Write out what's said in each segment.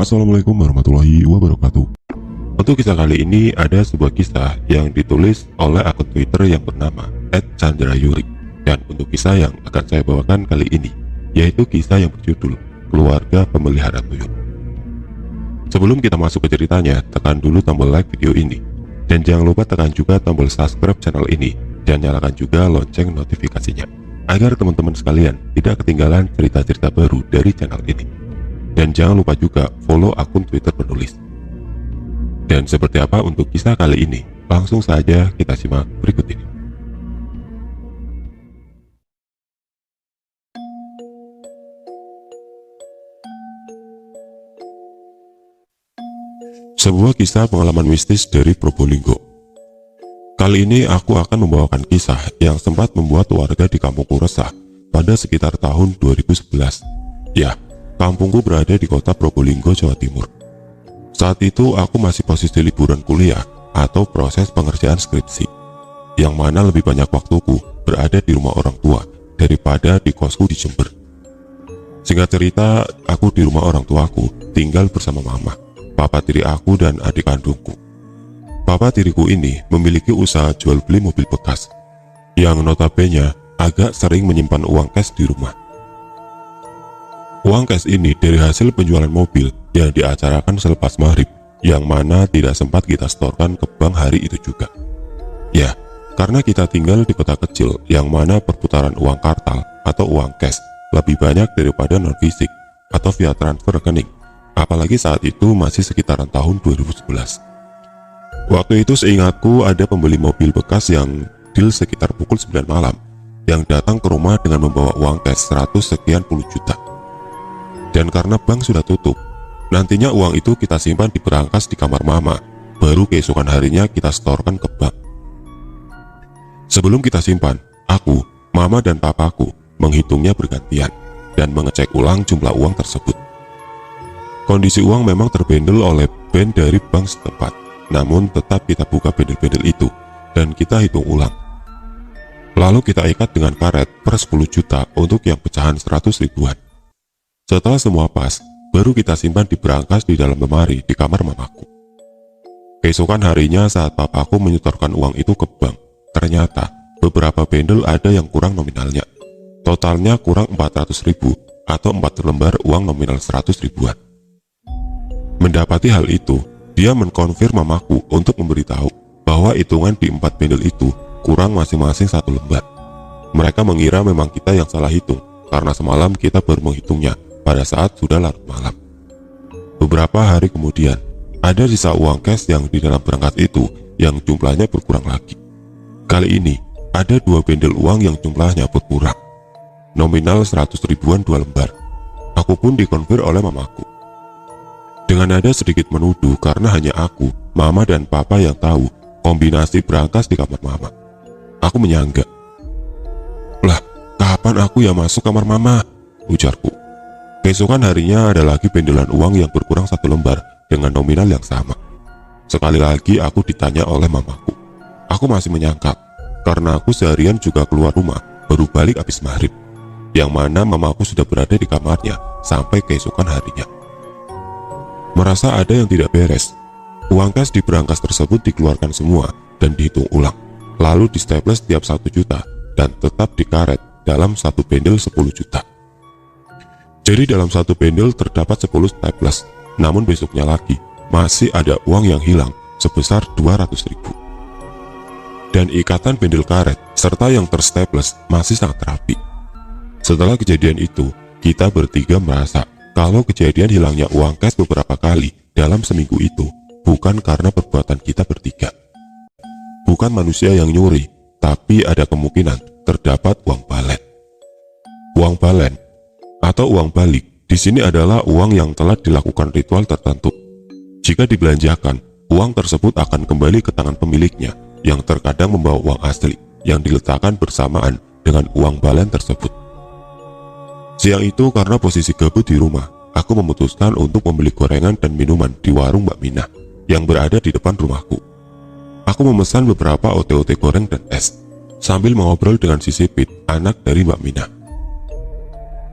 Assalamualaikum warahmatullahi wabarakatuh. Untuk kisah kali ini ada sebuah kisah yang ditulis oleh akun Twitter yang bernama @chandrayuri. Dan untuk kisah yang akan saya bawakan kali ini, yaitu kisah yang berjudul Keluarga Pemelihara Tuyul. Sebelum kita masuk ke ceritanya, tekan dulu tombol like video ini. Dan jangan lupa tekan juga tombol subscribe channel ini, dan nyalakan juga lonceng notifikasinya, agar teman-teman sekalian tidak ketinggalan cerita-cerita baru dari channel ini. Dan jangan lupa juga follow akun Twitter penulis. Dan seperti apa untuk kisah kali ini? Langsung saja kita simak berikut ini. Sebuah kisah pengalaman mistis dari Probolinggo. Kali ini aku akan membawakan kisah yang sempat membuat warga di kampungku resah pada sekitar tahun 2011. Ya, kampungku berada di kota Probolinggo, Jawa Timur. Saat itu aku masih posisi liburan kuliah atau proses pengerjaan skripsi, yang mana lebih banyak waktuku berada di rumah orang tua daripada di kosku di Jember. Singkat cerita, aku di rumah orang tuaku tinggal bersama mama, papa tiri aku, dan adik kandungku. Papa tiriku ini memiliki usaha jual beli mobil bekas, yang notabene agak sering menyimpan uang cash di rumah. Uang cash ini dari hasil penjualan mobil yang diacarakan selepas maghrib, yang mana tidak sempat kita setorkan ke bank hari itu juga. Ya, karena kita tinggal di kota kecil yang mana perputaran uang kartal atau uang cash lebih banyak daripada non-fisik atau via transfer rekening, apalagi saat itu masih sekitaran tahun 2011. Waktu itu seingatku ada pembeli mobil bekas yang deal sekitar pukul 9 malam, yang datang ke rumah dengan membawa uang cash 100 sekian puluh juta. Dan karena bank sudah tutup, nantinya uang itu kita simpan di berangkas di kamar mama, baru keesokan harinya kita setorkan ke bank. Sebelum kita simpan, aku, mama, dan papaku menghitungnya bergantian dan mengecek ulang jumlah uang tersebut. Kondisi uang memang terbendel oleh band dari bank setempat, namun tetap kita buka bendel-bendel itu dan kita hitung ulang. Lalu kita ikat dengan karet per 10 juta untuk yang pecahan 100 ribuan. Setelah semua pas, baru kita simpan di berangkas di dalam lemari di kamar mamaku. Keesokan harinya saat papaku menyetorkan uang itu ke bank, ternyata beberapa bendel ada yang kurang nominalnya. Totalnya kurang 400 ribu atau 4 lembar uang nominal 100 ribuan. Mendapati hal itu, dia mengkonfirm mamaku untuk memberitahu bahwa hitungan di 4 bendel itu kurang masing-masing 1 lembar. Mereka mengira memang kita yang salah hitung, karena semalam kita baru menghitungnya pada saat sudah larut malam. Beberapa hari kemudian, ada sisa uang cash yang di dalam berangkas itu yang jumlahnya berkurang lagi. Kali ini, ada 2 bendel uang yang jumlahnya berkurang. Nominal 100 ribuan 2 lembar. Aku pun dikonfir oleh mamaku. Dengan nada sedikit menuduh karena hanya aku, mama, dan papa yang tahu kombinasi berangkas di kamar mama. Aku menyangga. "Lah, kapan aku yang masuk kamar mama?" ujarku. Keesokan harinya ada lagi bendelan uang yang berkurang 1 lembar dengan nominal yang sama. Sekali lagi aku ditanya oleh mamaku. Aku masih menyangkal, karena aku seharian juga keluar rumah, baru balik habis maghrib, yang mana mamaku sudah berada di kamarnya sampai keesokan harinya. Merasa ada yang tidak beres, uang cash di berangkas tersebut dikeluarkan semua dan dihitung ulang, lalu di staples tiap 1 juta dan tetap dikaret dalam satu bendel 10 juta. Jadi dalam satu bendel terdapat 10 staples, namun besoknya lagi masih ada uang yang hilang sebesar 200 ribu. Dan ikatan bendel karet serta yang terstaples masih sangat rapi. Setelah kejadian itu, kita bertiga merasa kalau kejadian hilangnya uang cash beberapa kali dalam seminggu itu bukan karena perbuatan kita bertiga. Bukan manusia yang nyuri, tapi ada kemungkinan terdapat uang balen. Uang balen atau uang balik di sini adalah uang yang telah dilakukan ritual tertentu. Jika dibelanjakan, uang tersebut akan kembali ke tangan pemiliknya yang terkadang membawa uang asli yang diletakkan bersamaan dengan uang balen tersebut. Siang itu karena posisi gabut di rumah, aku memutuskan untuk membeli gorengan dan minuman di warung Mbak Mina yang berada di depan rumahku. Aku memesan beberapa ote-ote goreng dan es, sambil mengobrol dengan si Sipit, anak dari Mbak Mina.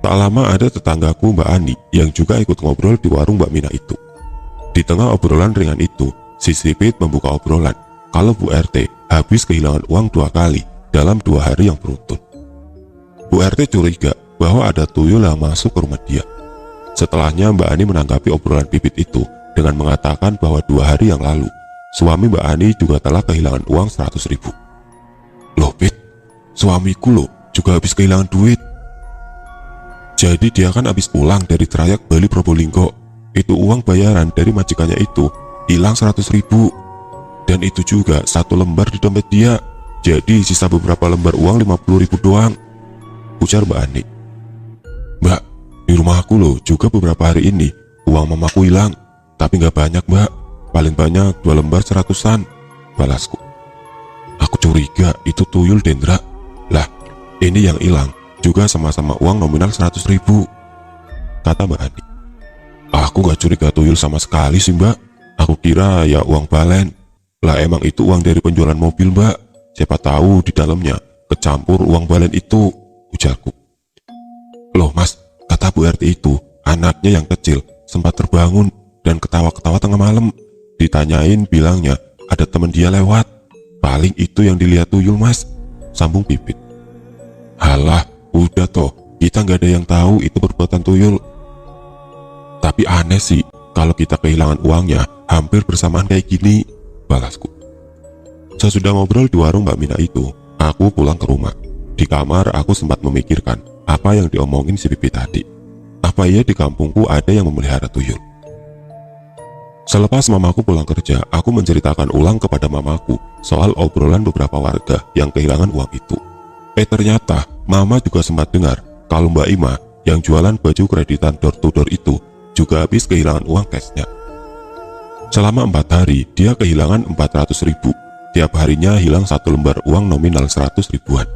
Tak lama ada tetanggaku Mbak Ani yang juga ikut ngobrol di warung Mbak Mina itu. Di tengah obrolan ringan itu, si Sipit membuka obrolan kalau Bu RT habis kehilangan uang 2 kali dalam 2 hari yang beruntun. Bu RT curiga bahwa ada tuyul yang masuk ke rumah dia. Setelahnya Mbak Ani menanggapi obrolan Pipit itu dengan mengatakan bahwa 2 hari yang lalu, suami Mbak Ani juga telah kehilangan uang 100.000. Loh Pit, suamiku loh juga habis kehilangan duit. Jadi dia kan habis pulang dari trayek Bali Probolinggo. Itu uang bayaran dari majikannya itu hilang 100.000. Dan itu juga 1 lembar di dompet dia. Jadi sisa beberapa lembar uang 50.000 doang, ujar Mbak Ani. Mbak, di rumah aku loh juga beberapa hari ini uang mamaku hilang. Tapi nggak banyak Mbak, paling banyak 2 lembar 100-an, balasku. Aku curiga itu tuyul Dendra. Lah, ini yang hilang juga sama-sama uang nominal 100.000, kata Mbak Ani. Aku gak curiga tuyul sama sekali sih Mbak. Aku kira ya uang balen. Lah emang itu uang dari penjualan mobil Mbak. Siapa tahu di dalamnya kecampur uang balen itu, ujarku. Loh Mas, kata Bu RT itu, anaknya yang kecil sempat terbangun dan ketawa-ketawa tengah malam. Ditanyain bilangnya ada teman dia lewat. Paling itu yang dilihat tuyul Mas, sambung Pipit. Halah, udah toh, kita nggak ada yang tahu itu perbuatan tuyul. Tapi aneh sih, kalau kita kehilangan uangnya hampir bersamaan kayak gini, balasku. Sesudah ngobrol di warung Mbak Mina itu, aku pulang ke rumah. Di kamar aku sempat memikirkan apa yang diomongin si Pipit tadi. Apa iya di kampungku ada yang memelihara tuyul? Selepas mamaku pulang kerja, aku menceritakan ulang kepada mamaku soal obrolan beberapa warga yang kehilangan uang itu. Ternyata mama juga sempat dengar kalau Mbak Ima yang jualan baju kreditan door to door itu juga habis kehilangan uang cashnya. Selama 4 hari dia kehilangan 400.000. Tiap harinya hilang 1 lembar uang nominal 100 ribuan.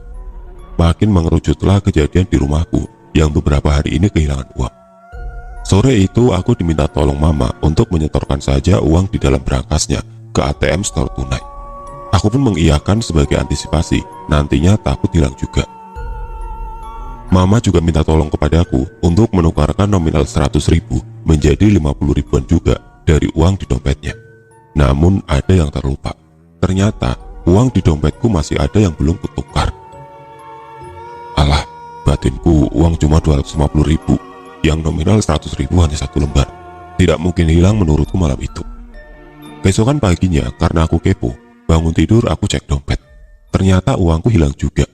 Makin mengerucutlah kejadian di rumahku yang beberapa hari ini kehilangan uang. Sore itu aku diminta tolong mama untuk menyetorkan saja uang di dalam berangkasnya ke ATM store tunai. Aku pun mengiyakan sebagai antisipasi, nantinya takut hilang juga. Mama juga minta tolong kepadaku untuk menukarkan nominal 100.000 menjadi 50 ribuan juga dari uang di dompetnya. Namun ada yang terlupa. Ternyata uang di dompetku masih ada yang belum kutukar. Alah, batinku uang cuma 250.000, yang nominal 100.000 hanya 1 lembar. Tidak mungkin hilang menurutku malam itu. Keesokan paginya karena aku kepo, bangun tidur aku cek dompet. Ternyata uangku hilang juga.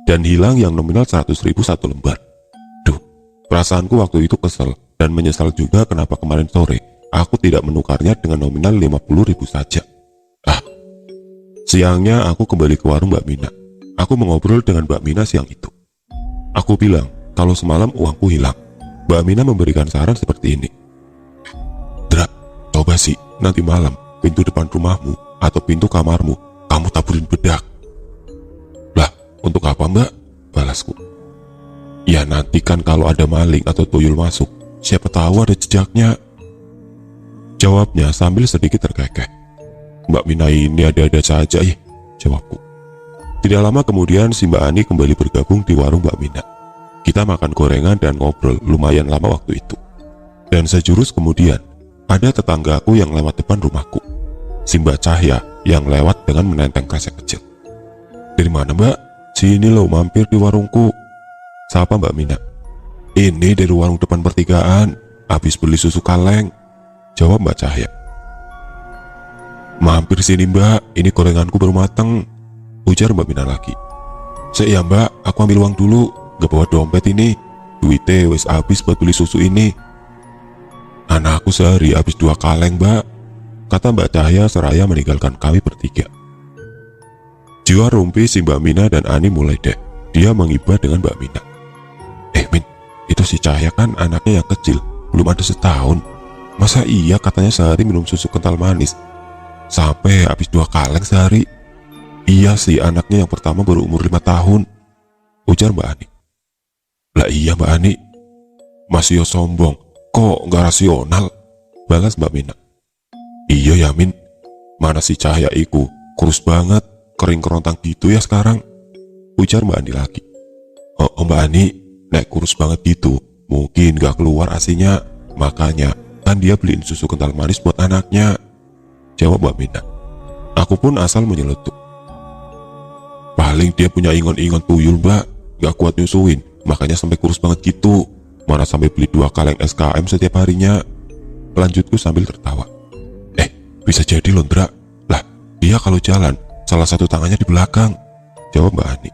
Dan hilang yang nominal 100.000 1 lembar. Duh, perasaanku waktu itu kesel dan menyesal juga kenapa kemarin sore aku tidak menukarnya dengan nominal 50.000 saja. Siangnya aku kembali ke warung Mbak Mina. Aku mengobrol dengan Mbak Mina siang itu. Aku bilang kalau semalam uangku hilang. Mbak Mina memberikan saran seperti ini. Dra, coba sih nanti malam pintu depan rumahmu atau pintu kamarmu kamu taburin bedak. Lah, untuk apa Mbak? Balasku. Ya nanti kan kalau ada maling atau tuyul masuk, siapa tahu ada jejaknya. Jawabnya sambil sedikit terkekeh. Mbak Mina ini ada-ada saja jawabku. Tidak lama kemudian si Mbak Ani kembali bergabung di warung Mbak Mina. Kita makan gorengan dan ngobrol lumayan lama waktu itu. Dan sejurus kemudian, ada tetanggaku yang lewat depan rumahku. Si Mbak Cahya yang lewat dengan menenteng kresek kecil. Dari mana Mbak? Sini loh mampir di warungku, sapa Mbak Mina. Ini dari warung depan pertigaan, habis beli susu kaleng, jawab Mbak Cahya. Mampir sini Mbak, ini gorenganku baru mateng, ujar Mbak Mina lagi. Iya Mbak, aku ambil uang dulu, gak bawa dompet ini, duitnya wes habis buat beli susu ini. Anakku sehari habis 2 kaleng Mbak, kata Mbak Cahya seraya meninggalkan kami bertiga. Jiwa rumpi si Mbak Mina dan Ani mulai deh. Dia menghibah dengan Mbak Mina. Min, itu si Cahya kan anaknya yang kecil, belum ada setahun. Masa iya katanya sehari minum susu kental manis sampai habis 2 kaleng sehari? Iya sih, anaknya yang pertama baru umur 5 tahun, ujar Mbak Ani. Lah iya Mbak Ani, masih yo sombong, kok nggak rasional, balas Mbak Mina. Iya ya Min, mana si Cahya iku kurus banget, kering kerontang gitu ya sekarang, ujar Mbak Ani lagi. Oh Mbak Ani, nek kurus banget gitu, Mungkin gak keluar asinya, makanya kan dia beliin susu kental manis buat anaknya, jawab Mbak Mina. Aku pun asal menyeletuk. Paling dia punya ingon-ingon tuyul, Mbak, gak kuat nyusuin, makanya sampai kurus banget gitu. Mana sampai beli 2 kaleng SKM setiap harinya, lanjutku sambil tertawa. Bisa jadi loh, Ndra. Lah, dia kalau jalan salah satu tangannya di belakang, jawab Mbak Ani.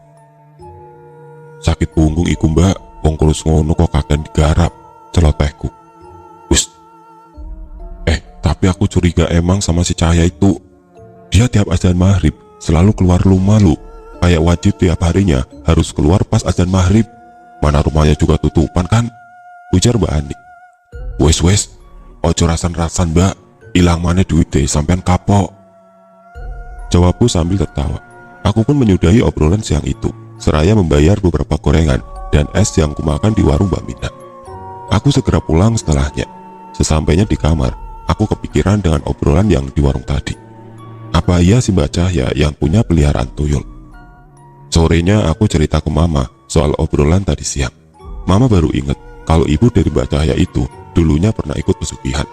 Sakit punggung iku, Mbak, wong kurus ngono kok kakean digarap, celotehku. Wis. Tapi aku curiga emang sama si Cahaya itu. Dia tiap azan maghrib selalu keluar rumah lu. Kayak wajib tiap harinya harus keluar pas azan maghrib. Mana rumahnya juga tutupan kan? Ujar Mbak Ani. Wes, ojo rasan-rasan, Mbak. Ilang mana duit deh sampean kapok, jawabku sambil tertawa. Aku pun menyudahi obrolan siang itu, seraya membayar beberapa gorengan dan es yang kumakan di warung Mbak Mina. Aku segera pulang setelahnya. Sesampainya di kamar, aku kepikiran dengan obrolan yang di warung tadi. Apa iya si Mbak Cahya yang punya peliharaan tuyul? Sorenya aku cerita ke Mama soal obrolan tadi siang. Mama baru ingat kalau ibu dari Mbak Cahya itu dulunya pernah ikut pesugihan.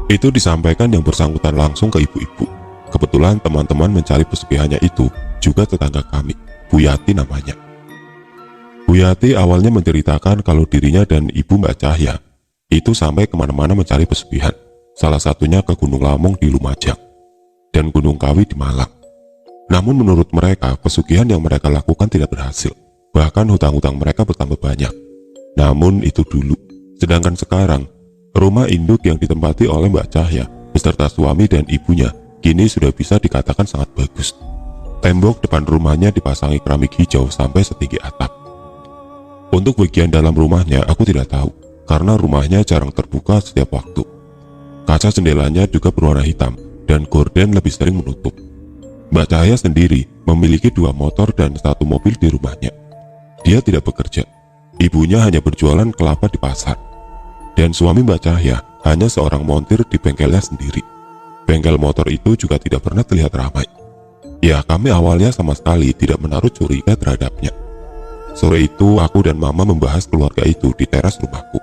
Itu disampaikan yang bersangkutan langsung ke ibu-ibu. Kebetulan teman-teman mencari pesugihannya itu juga tetangga kami, Bu Yati namanya. Bu Yati awalnya menceritakan kalau dirinya dan ibu Mbak Cahya itu sampai kemana-mana mencari pesugihan. Salah satunya ke Gunung Lamong di Lumajang dan Gunung Kawi di Malang. Namun menurut mereka, pesugihan yang mereka lakukan tidak berhasil. Bahkan hutang-hutang mereka bertambah banyak. Namun itu dulu. Sedangkan sekarang, rumah induk yang ditempati oleh Mbak Cahya beserta suami dan ibunya kini sudah bisa dikatakan sangat bagus. Tembok depan rumahnya dipasangi keramik hijau sampai setinggi atap. Untuk bagian dalam rumahnya aku tidak tahu, karena rumahnya jarang terbuka setiap waktu. Kaca jendelanya juga berwarna hitam dan gorden lebih sering menutup. Mbak Cahya sendiri memiliki 2 motor dan 1 mobil di rumahnya. Dia tidak bekerja. Ibunya hanya berjualan kelapa di pasar. Dan suami Mbak Cahya hanya seorang montir di bengkelnya sendiri. Bengkel motor itu juga tidak pernah terlihat ramai. Ya, kami awalnya sama sekali tidak menaruh curiga terhadapnya. Sore itu aku dan Mama membahas keluarga itu di teras rumahku.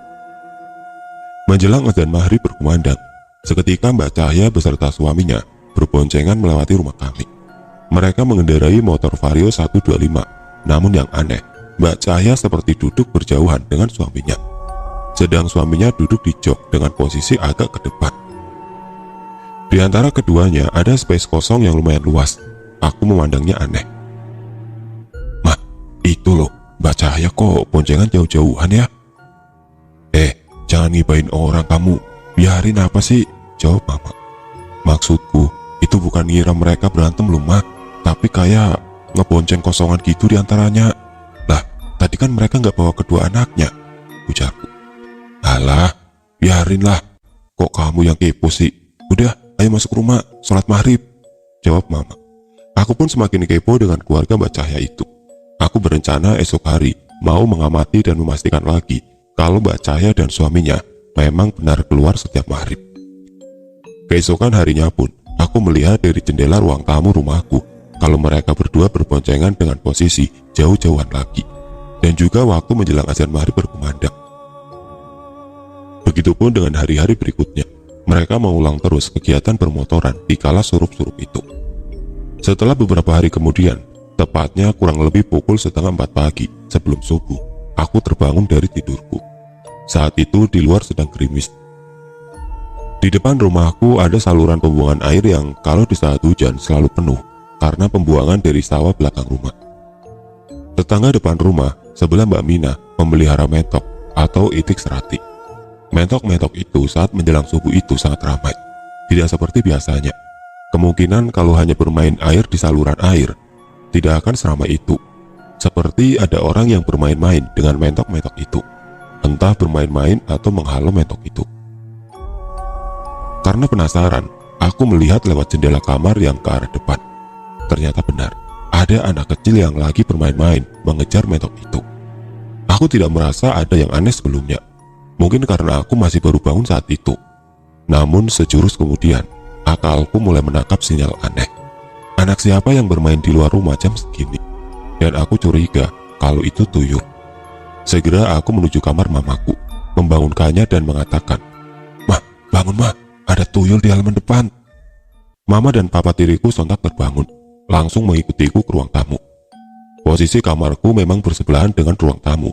Menjelang azan maghrib berkumandang, seketika Mbak Cahya beserta suaminya berboncengan melewati rumah kami. Mereka mengendarai motor Vario 125. Namun yang aneh, Mbak Cahya seperti duduk berjauhan dengan suaminya. Sedang suaminya duduk di jok dengan posisi agak ke depan. Di antara keduanya ada space kosong yang lumayan luas. Aku memandangnya aneh. Mah, itu loh, Mbak Cahya kok boncengan jauh-jauhan ya? Jangan ngibain orang kamu. Biarin apa sih? Jawab Mama. Maksudku, itu bukan ngira mereka berantem loh, Mah. Tapi kayak ngebonceng kosongan gitu di antaranya. Lah, tadi kan mereka nggak bawa kedua anaknya, ujarku. Alah, biarinlah. Kok kamu yang kepo sih? Udah, ayo masuk rumah, sholat maghrib, jawab Mama. Aku pun semakin kepo dengan keluarga Mbak Cahya itu. Aku berencana esok hari mau mengamati dan memastikan lagi kalau Mbak Cahya dan suaminya memang benar keluar setiap maghrib. Keesokan harinya pun, aku melihat dari jendela ruang tamu rumahku kalau mereka berdua berboncengan dengan posisi jauh-jauhan lagi. Dan juga waktu menjelang azan maghrib berkumandang. Begitupun dengan hari-hari berikutnya, mereka mengulang terus kegiatan bermotoran di kala surup-surup itu. Setelah beberapa hari kemudian, tepatnya kurang lebih pukul 3:30 pagi sebelum subuh, aku terbangun dari tidurku. Saat itu di luar sedang gerimis. Di depan rumahku ada saluran pembuangan air yang kalau di saat hujan selalu penuh karena pembuangan dari sawah belakang rumah. Tetangga depan rumah sebelah Mbak Mina memelihara mentok atau itik serati. Mentok-mentok itu saat menjelang subuh itu sangat ramai. Tidak seperti biasanya. Kemungkinan kalau hanya bermain air di saluran air, tidak akan seramai itu. Seperti ada orang yang bermain-main dengan mentok-mentok itu. Entah bermain-main atau menghalau mentok itu. Karena penasaran, aku melihat lewat jendela kamar yang ke arah depan. Ternyata benar, ada anak kecil yang lagi bermain-main mengejar mentok itu. Aku tidak merasa ada yang aneh sebelumnya. Mungkin karena aku masih baru bangun saat itu. Namun sejurus kemudian, akalku mulai menangkap sinyal aneh. Anak siapa yang bermain di luar rumah jam segini? Dan aku curiga kalau itu tuyul. Segera aku menuju kamar mamaku, membangunkannya dan mengatakan, "Mah, bangun mah, ada tuyul di halaman depan." Mama dan papa tiriku sontak terbangun, langsung mengikutiku ke ruang tamu. Posisi kamarku memang bersebelahan dengan ruang tamu.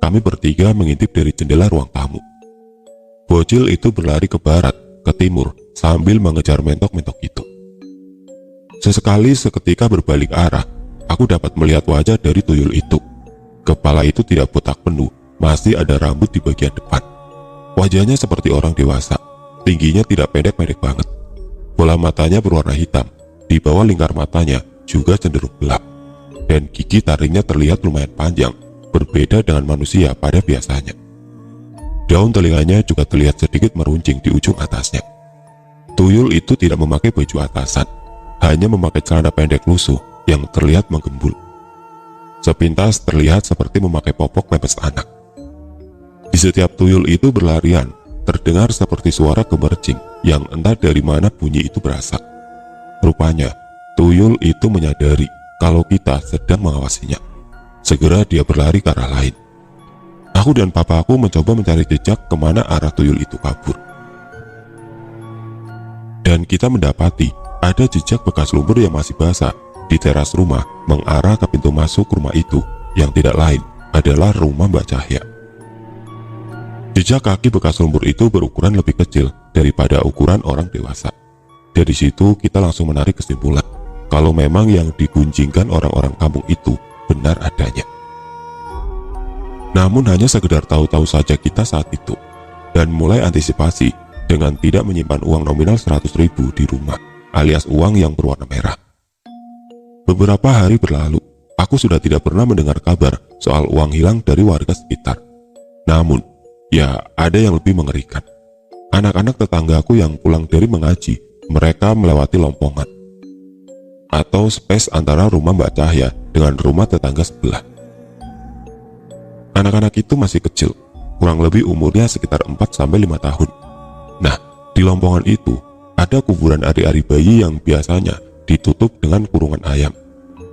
Kami bertiga mengintip dari jendela ruang tamu. Bocil itu berlari ke barat, ke timur, sambil mengejar mentok-mentok itu. Sesekali seketika berbalik arah, aku dapat melihat wajah dari tuyul itu. Kepala itu tidak botak penuh, masih ada rambut di bagian depan. Wajahnya seperti orang dewasa, tingginya tidak pendek-pendek banget. Bola matanya berwarna hitam, di bawah lingkar matanya juga cenderung gelap. Dan gigi taringnya terlihat lumayan panjang, berbeda dengan manusia pada biasanya. Daun telinganya juga terlihat sedikit meruncing di ujung atasnya. Tuyul itu tidak memakai baju atasan, hanya memakai celana pendek lusuh yang terlihat menggembul. Sepintas terlihat seperti memakai popok pempes anak. Di setiap tuyul itu berlarian, terdengar seperti suara gemercing yang entah dari mana bunyi itu berasal. Rupanya, tuyul itu menyadari kalau kita sedang mengawasinya. Segera dia berlari ke arah lain. Aku dan papaku mencoba mencari jejak kemana arah tuyul itu kabur. Dan kita mendapati ada jejak bekas lumpur yang masih basah di teras rumah mengarah ke pintu masuk rumah itu, yang tidak lain adalah rumah Mbak Cahya. Jejak kaki bekas lumpur itu berukuran lebih kecil daripada ukuran orang dewasa. Dari situ kita langsung menarik kesimpulan kalau memang yang digunjingkan orang-orang kampung itu benar adanya. Namun hanya sekedar tahu-tahu saja kita saat itu, dan mulai antisipasi dengan tidak menyimpan uang nominal 100.000 di rumah, alias uang yang berwarna merah. Beberapa hari berlalu, aku sudah tidak pernah mendengar kabar soal uang hilang dari warga sekitar. Namun, ya ada yang lebih mengerikan. Anak-anak tetanggaku yang pulang dari mengaji, mereka melewati lompongan atau space antara rumah Mbak Cahya dengan rumah tetangga sebelah. Anak-anak itu masih kecil, kurang lebih umurnya sekitar 4-5 tahun. Nah, di lompongan itu ada kuburan ari-ari bayi yang biasanya ditutup dengan kurungan ayam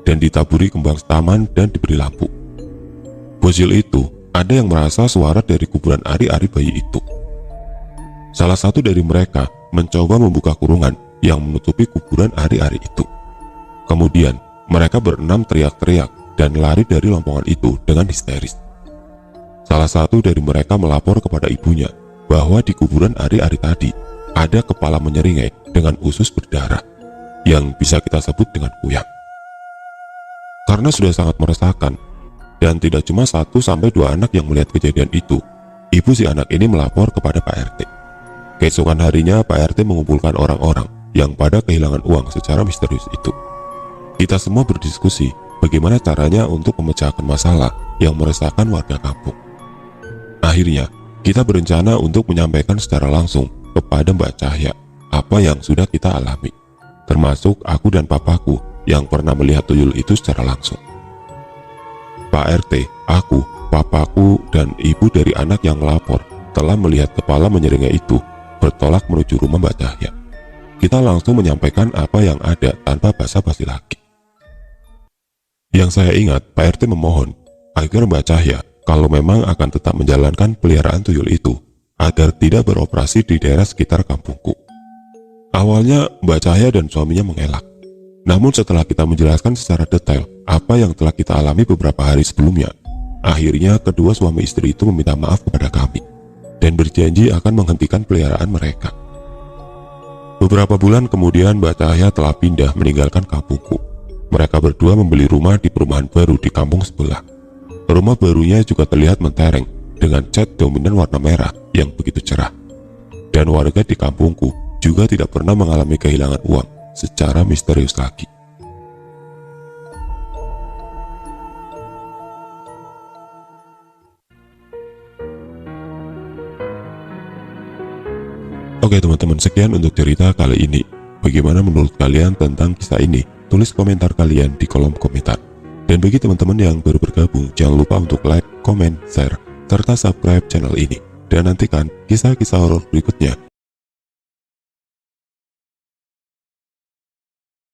dan ditaburi kembang taman dan diberi lampu. Bocil itu ada yang merasa suara dari kuburan ari-ari bayi itu. Salah satu dari mereka mencoba membuka kurungan yang menutupi kuburan ari-ari itu. Kemudian mereka berenam teriak-teriak dan lari dari lompongan itu dengan histeris. Salah satu dari mereka melapor kepada ibunya bahwa di kuburan ari-ari tadi ada kepala menyeringai dengan usus berdarah yang bisa kita sebut dengan kuyang. Karena sudah sangat meresahkan, dan tidak cuma 1-2 anak yang melihat kejadian itu, ibu si anak ini melapor kepada Pak RT. Keesokan harinya Pak RT mengumpulkan orang-orang yang pada kehilangan uang secara misterius itu. Kita semua berdiskusi bagaimana caranya untuk memecahkan masalah yang meresahkan warga kampung. Akhirnya, kita berencana untuk menyampaikan secara langsung kepada Mbak Cahya apa yang sudah kita alami, termasuk aku dan papaku yang pernah melihat tuyul itu secara langsung. Pak RT, aku, papaku, dan ibu dari anak yang melapor telah melihat kepala menyeringai itu bertolak menuju rumah Mbak Cahya. Kita langsung menyampaikan apa yang ada tanpa basa-basi lagi. Yang saya ingat, Pak RT memohon agar Mbak Cahya kalau memang akan tetap menjalankan peliharaan tuyul itu, agar tidak beroperasi di daerah sekitar kampungku. Awalnya Mbak Cahya dan suaminya mengelak. Namun setelah kita menjelaskan secara detail apa yang telah kita alami beberapa hari sebelumnya, akhirnya kedua suami istri itu meminta maaf kepada kami, dan berjanji akan menghentikan peliharaan mereka. Beberapa bulan kemudian Mbak Cahya telah pindah meninggalkan kampungku. Mereka berdua membeli rumah di perumahan baru di kampung sebelah. Rumah barunya juga terlihat mentereng dengan cat dominan warna merah yang begitu cerah. Dan warga di kampungku juga tidak pernah mengalami kehilangan uang secara misterius lagi. Oke teman-teman, sekian untuk cerita kali ini. Bagaimana menurut kalian tentang kisah ini? Tulis komentar kalian di kolom komentar. Dan bagi teman-teman yang baru bergabung, jangan lupa untuk like, komen, share, serta subscribe channel ini. Dan nantikan kisah-kisah horor berikutnya